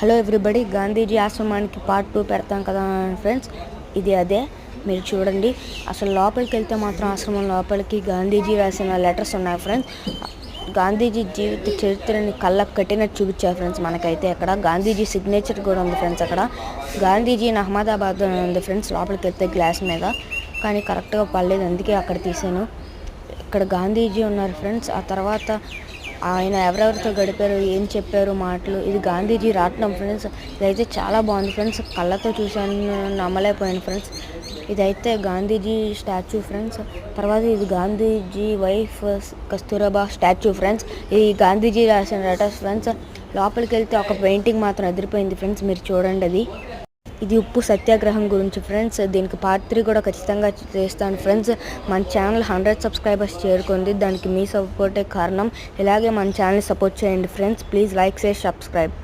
Hello everybody, Gandhiji ఆశ్రమానికి part 2 పెడతాం కదా ఫ్రెండ్స్. ఇది అదే, మీరు చూడండి. అసలు లోపలికి వెళ్తే మాత్రం ఆశ్రమం లోపలికి గాంధీజీ రాసిన లెటర్స్ ఉన్నాయి ఫ్రెండ్స్. గాంధీజీ జీవిత చరిత్రని కళ్ళకు కట్టినట్టు చూపించారు ఫ్రెండ్స్. మనకైతే అక్కడ గాంధీజీ సిగ్నేచర్ కూడా ఉంది ఫ్రెండ్స్. అక్కడ గాంధీజీ అహ్మదాబాద్ ఉంది ఫ్రెండ్స్. లోపలికి వెళ్తే గ్లాస్ మీద, కానీ కరెక్ట్గా పడలేదు, అందుకే అక్కడ తీసాను. ఇక్కడ గాంధీజీ ఉన్నారు ఫ్రెండ్స్. ఆ తర్వాత ఆయన ఎవరెవరితో గడిపారు, ఏం చెప్పారు మాటలు, ఇది గాంధీజీ రాట్నం ఫ్రెండ్స్. ఇదైతే చాలా బాగుంది ఫ్రెండ్స్. కళ్ళతో చూశాను, నమ్మలేకపోయాను ఫ్రెండ్స్. ఇదైతే గాంధీజీ స్టాచ్యూ ఫ్రెండ్స్. తర్వాత ఇది గాంధీజీ వైఫ్ కస్తూరబా స్టాచ్యూ ఫ్రెండ్స్. ఇది గాంధీజీ రాసిన లెటర్స్ ఫ్రెండ్స్. లోపలికి వెళ్తే ఒక పెయింటింగ్ మాత్రం ఎదిరిపోయింది ఫ్రెండ్స్, మీరు చూడండి. అది ఇది ఉప్పు సత్యాగ్రహం గురించి ఫ్రెండ్స్. దీనికి పార్ట్ 3 కూడా ఖచ్చితంగా చేస్తాను ఫ్రెండ్స్. మన ఛానల్ 100 సబ్స్క్రైబర్స్ చేరుకుంది, దానికి మీ సపోర్టే కారణం. ఇలాగే మన ఛానల్ని సపోర్ట్ చేయండి friends. Please like, share, subscribe.